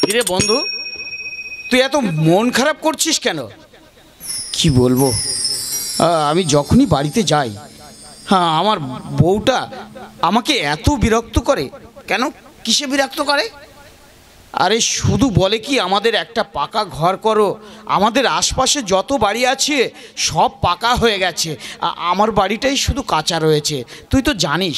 কিরে বন্ধু, তুই এত মন খারাপ করছিস কেন? কি বলবো, আমি যখনই বাড়িতে যাই, হ্যাঁ, আমার বউটা আমাকে এত বিরক্ত করে। কেন, কিসে বিরক্ত করে? আরে শুধু বলে কি আমাদের একটা পাকা ঘর করো, আমাদের আশপাশে যত বাড়ি আছে সব পাকা হয়ে গেছে, আমার বাড়িটাই শুধু কাঁচা রয়েছে। তুই তো জানিস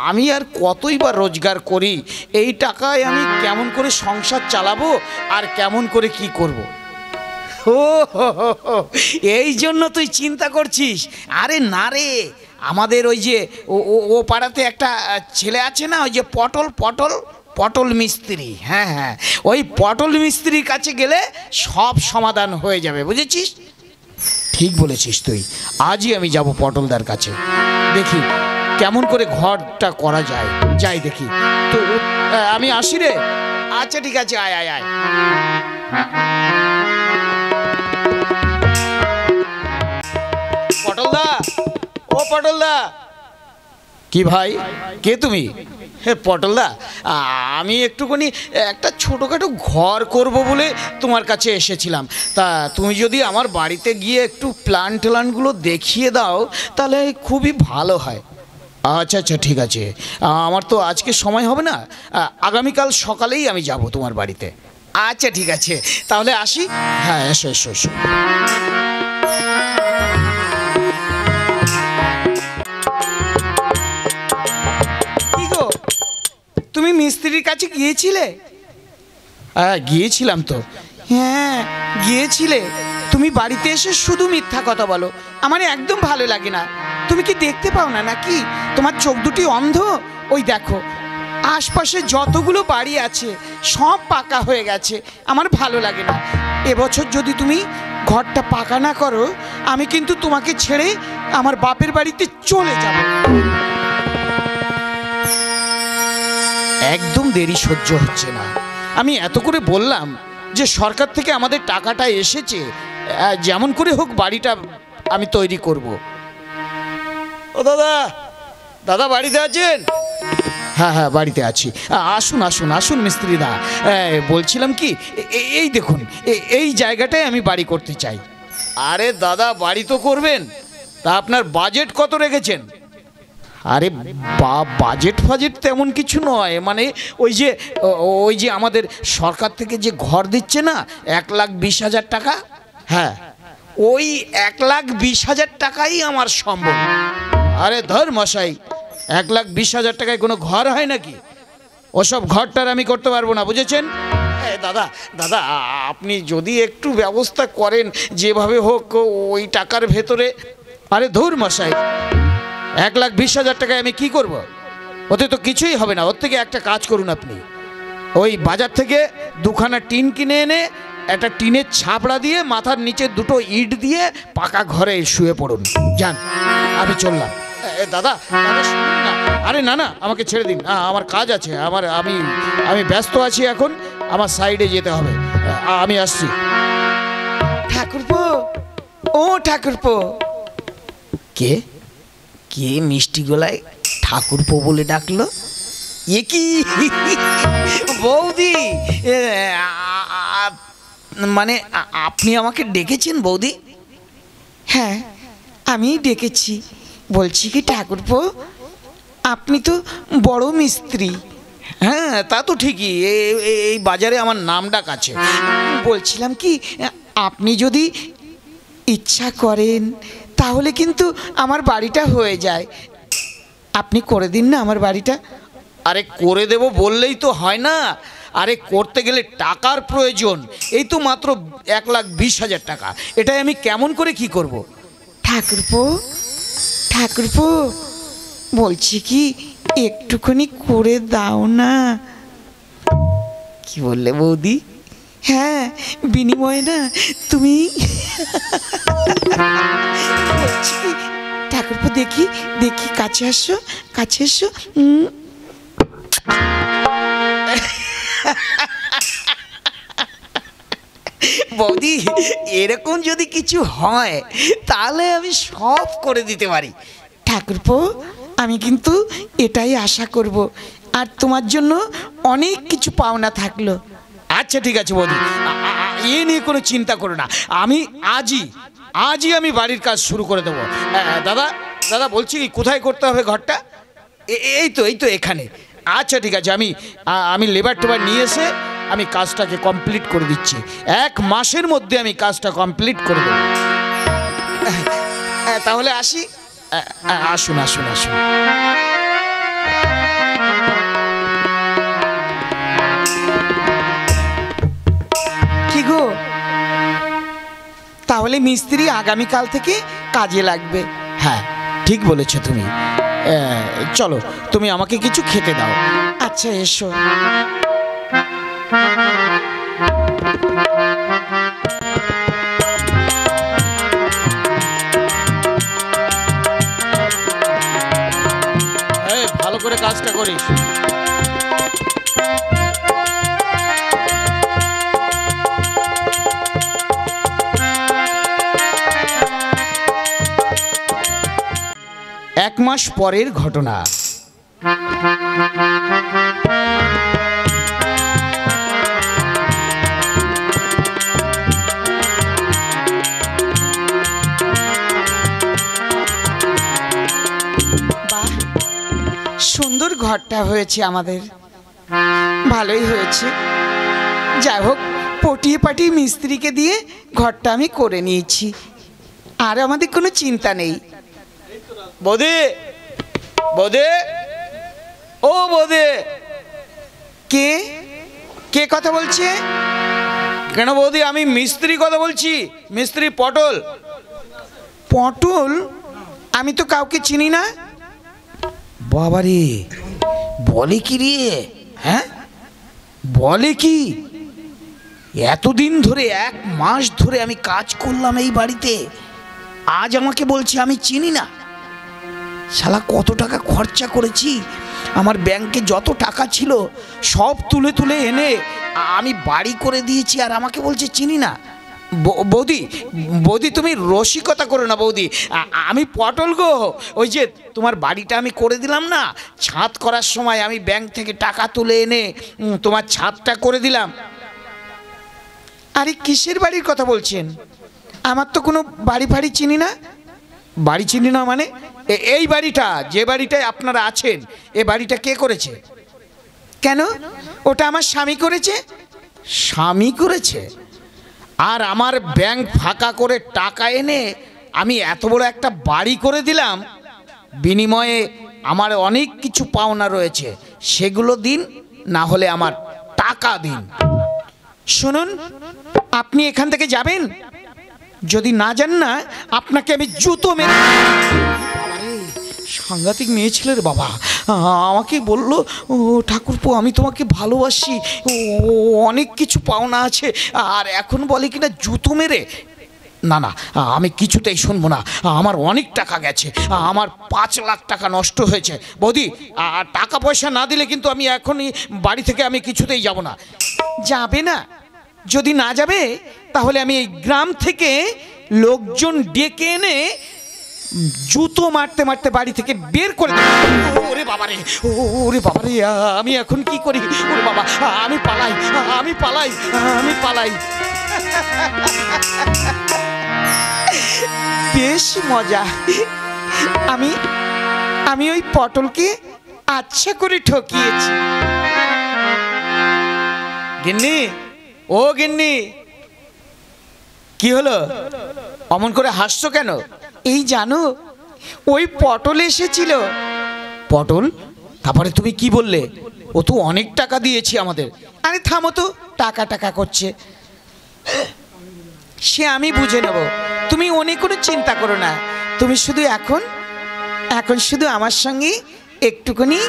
আমি আর কতই বা রোজগার করি, এই টাকায় আমি কেমন করে সংসার চালাবো আর কেমন করে কি করব। ও এই জন্য তুই চিন্তা করছিস? আরে না রে, আমাদের ওই যে ও পাড়াতে একটা ছেলে আছে না, ওই যে পটল মিস্ত্রি, হ্যাঁ হ্যাঁ, ওই পটল মিস্ত্রির কাছে গেলে সব সমাধান হয়ে যাবে, বুঝেছিস? ঠিক বলেছিস তুই, আজই আমি যাব পটলদার কাছে, দেখি কেমন করে ঘরটা করা যায়। যাই দেখি তো, আমি আসি রে। আচ্ছা ঠিক আছে, আয় আয় আয়। পটলদা, ও পটলদা। কি ভাই, কে তুমি? হে পটলদা, আমি একটুখানি একটা ছোটোখাটো ঘর করব বলে তোমার কাছে এসেছিলাম। তা তুমি যদি আমার বাড়িতে গিয়ে একটু প্ল্যানগুলো দেখিয়ে দাও তাহলে খুবই ভালো হয়। আচ্ছা আচ্ছা ঠিক আছে, আমার তো আজকে সময় হবে না, আগামীকাল সকালেই আমি যাব তোমার বাড়িতে। আচ্ছা ঠিক আছে, তাহলে আসি। হ্যাঁ, এসো এসো এসো। তুমি মিস্ত্রির কাছে গিয়েছিলে? হ্যাঁ গিয়েছিলাম তো। হ্যাঁ গিয়েছিলে, তুমি বাড়িতে এসে শুধু মিথ্যা কথা বলো, আমার একদম ভালো লাগে না। তুমি কি দেখতে পাও না নাকি? তোমার চোখ দুটি অন্ধ? ওই দেখো আশপাশে যতগুলো বাড়ি আছে সব পাকা হয়ে গেছে, আমার ভালো লাগে না। এবছর যদি তুমি ঘরটা পাকা না করো, আমি কিন্তু তোমাকে ছেড়ে আমার বাপের বাড়িতে চলে যাব। একদম দেরি সহ্য হচ্ছে না। আমি এত করে বললাম যে সরকার থেকে আমাদের টাকাটা এসেছে, যেমন করে হোক বাড়িটা আমি তৈরি করব। ও দাদা, দাদা বাড়িতে আছেন? হ্যাঁ হ্যাঁ বাড়িতে আছি। আসুন আসুন আসুন মিস্ত্রিদা, বলছিলাম কি, এই দেখুন এই জায়গাটায় আমি বাড়ি করতে চাই। আরে দাদা বাড়ি তো করবেন, তা আপনার বাজেট কত রেখেছেন? আরে বাজেট ফাজেট তেমন কিছু নয়, মানে ওই যে আমাদের সরকার থেকে যে ঘর দিচ্ছে না, 1,20,000 টাকা, হ্যাঁ ওই 1,20,000 টাকাই আমার সম্ভব। আরে ধর মশাই, 1,20,000 টাকায় কোনো ঘর হয় নাকি? ওসব ঘরটার আমি করতে পারবো না, বুঝেছেন? দাদা দাদা আপনি যদি একটু ব্যবস্থা করেন যেভাবে হোক ওই টাকার ভেতরে। আরে ধুর মশাই, 1,20,000 টাকায় আমি কি করব? ওতে তো কিছুই হবে না। ওর থেকে একটা কাজ করুন আপনি, ওই বাজার থেকে 2খানা টিন কিনে এনে একটা টিনের ছাপড়া দিয়ে মাথার নিচে 2টো ইট দিয়ে পাকা ঘরে শুয়ে পড়ুন। যান, আমি চললাম। দাদা দাদা শুনুন না। আরে না না, আমাকে ছেড়ে দিন, আমার কাজ আছে, আমি ব্যস্ত আছি এখন, আমার সাইডে যেতে হবে, আমি আসছি। ঠাকুরপো, ও ঠাকুরপো। কে কে মিষ্টি গলায় ঠাকুরপো বলে ডাকলো? এ কি বৌদি, মানে আপনি আমাকে ডেকেছেন বৌদি? হ্যাঁ আমি ডেকেছি। বলছি কি ঠাকুরপো, আপনি তো বড় মিস্ত্রি। হ্যাঁ তা তো ঠিকই, এই বাজারে আমার নাম ডাক আছে। বলছিলাম কি, আপনি যদি ইচ্ছা করেন তাহলে কিন্তু আমার বাড়িটা হয়ে যায়। আপনি করে দিন না আমার বাড়িটা। আরে করে দেব বললেই তো হয় না, আরে করতে গেলে টাকার প্রয়োজন। এই তো মাত্র 1,20,000 টাকা, এটাই আমি কেমন করে কি করব? ঠাকুরপো ঠাকুরপো, বলছি কি একটুখানি করে দাও না। কি বললে বৌদি? হ্যাঁ বিনিময়ে না তুমি। বলছি কি ঠাকুরপো, দেখি দেখি কাছে আসো, কাছে এসো। বৌদি এরকম যদি কিছু হয় তাহলে আমি সব করে দিতে পারি। ঠাকুরপো আমি কিন্তু এটাই আশা করব, আর তোমার জন্য অনেক কিছু পাওনা থাকলো। আচ্ছা ঠিক আছে বৌদি, এ নিয়ে কোনো চিন্তা করো না। আমি আজই আমি বাড়ির কাজ শুরু করে দেবো। দাদা দাদা বলছি কোথায় করতে হবে ঘরটা? এই তো এখানে। আচ্ছা ঠিক আছে, আমি লেবার টেবার নিয়ে এসে আমি কাজটাকে কমপ্লিট করে দিচ্ছি। 1 মাসের মধ্যে আমি কাজটা কমপ্লিট করে দেবো। তাহলে আসি। আসুন আসুন আসুন। কি গো, তাহলে মিস্ত্রি আগামীকাল থেকে কাজে লাগবে? হ্যাঁ ঠিক বলেছো তুমি। চলো তুমি আমাকে কিছু খেতে দাও। আচ্ছা এসো। ভালো করে কাজটা করিস। এক মাস পরের ঘটনা। সুন্দর ঘরটা হয়েছে আমাদের, ভালোই হয়েছে। যাই হোক, পটিয়ে পাটিয়ে মিস্ত্রিকে দিয়ে ঘরটা আমি করে নিয়েছি, আর আমাদের কোনো চিন্তা নেই। বৌদি, বৌদি, ও বৌদি। কে কে কথা বলছে? কেন বৌদি? আমি মিস্ত্রি কথা বলছি, মিস্ত্রি পটল। পটল? আমি তো কাউকে চিনি না। বাবারে, বলে কি রে? হ্যাঁ বলে কি? এতদিন ধরে 1 মাস ধরে আমি কাজ করলাম এই বাড়িতে, আজ আমাকে বলছে আমি চিনি না। শালা কত টাকা খরচা করেছি, আমার ব্যাংকে যত টাকা ছিল সব তুলে তুলে এনে আমি বাড়ি করে দিয়েছি, আর আমাকে বলছে চিনি না। বৌদি, বৌদি তুমি রসিকতা করো না বৌদি। আমি পটল গো। ওই যে তোমার বাড়িটা আমি করে দিলাম না, ছাদ করার সময় আমি ব্যাংক থেকে টাকা তুলে এনে তোমার ছাদটা করে দিলাম। আরে কিসের বাড়ির কথা বলছেন? আমার তো কোনো বাড়ি ফাড়ি চিনি না। বাড়ি চিনি না মানে? এই বাড়িটা, যে বাড়িটায় আপনারা আছেন, এ বাড়িটা কে করেছে? কেন? ওটা আমার স্বামী করেছে। স্বামী করেছে? আর আমার ব্যাংক ফাঁকা করে টাকা এনে আমি এত বড় একটা বাড়ি করে দিলাম, বিনিময়ে আমার অনেক কিছু পাওনা রয়েছে, সেগুলো দিন, না হলে আমার টাকা দিন। শুনুন, আপনি এখান থেকে যাবেন, যদি না যান না আপনাকে আমি জুতো মেরে। সাংঘাতিক মেয়ে ছেলের বাবা, আমাকে বললো ও ঠাকুরপো আমি তোমাকে ভালোবাসি, অনেক কিছু পাওনা আছে, আর এখন বলে কিনা জুতো মেরে। না না, আমি কিছুতেই শুনবো না। আমার অনেক টাকা গেছে, আমার 5 লাখ টাকা নষ্ট হয়েছে। বৌদি, টাকা পয়সা না দিলে কিন্তু আমি এখনই বাড়ি থেকে আমি কিছুতেই যাব না। যাবে না? যদি না যাবে তাহলে আমি এই গ্রাম থেকে লোকজন ডেকে এনে জুতো মারতে মারতে বাড়ি থেকে বের করে দেব। ওরে বাবারে, ওরে বাবারে, আমি এখন কি করি? ওরে বাবা, আমি পালাই, আমি পালাই, আমি পালাই। বেশ মজা। আমি ওই পটলকে আচ্ছা করে ঠকিয়েছি। গিন্নি, ও গিন্নি, কি হলো? অমন করে হাসছো কেন? এই জানো, ওই পটল এসেছিল। পটল? তারপরে তুমি কি বললে? ও তো অনেক টাকা দিয়েছি আমাদের। আরে থামো তো, টাকা টাকা করছে, সে আমি বুঝে নেব, তুমি অনেক কোনো চিন্তা করো না। তুমি শুধু এখন শুধু আমার সঙ্গে একটুখানি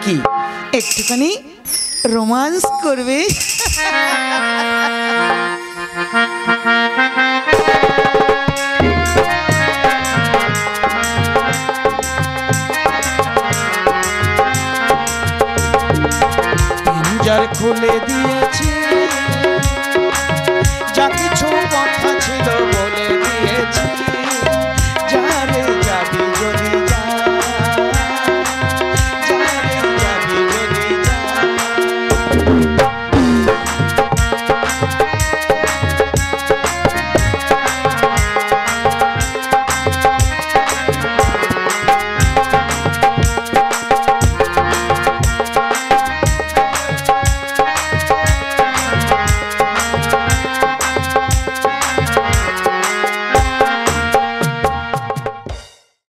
কি, একটুখানি রোমান্স করবে। পিঞ্জার খুলে দিয়েছি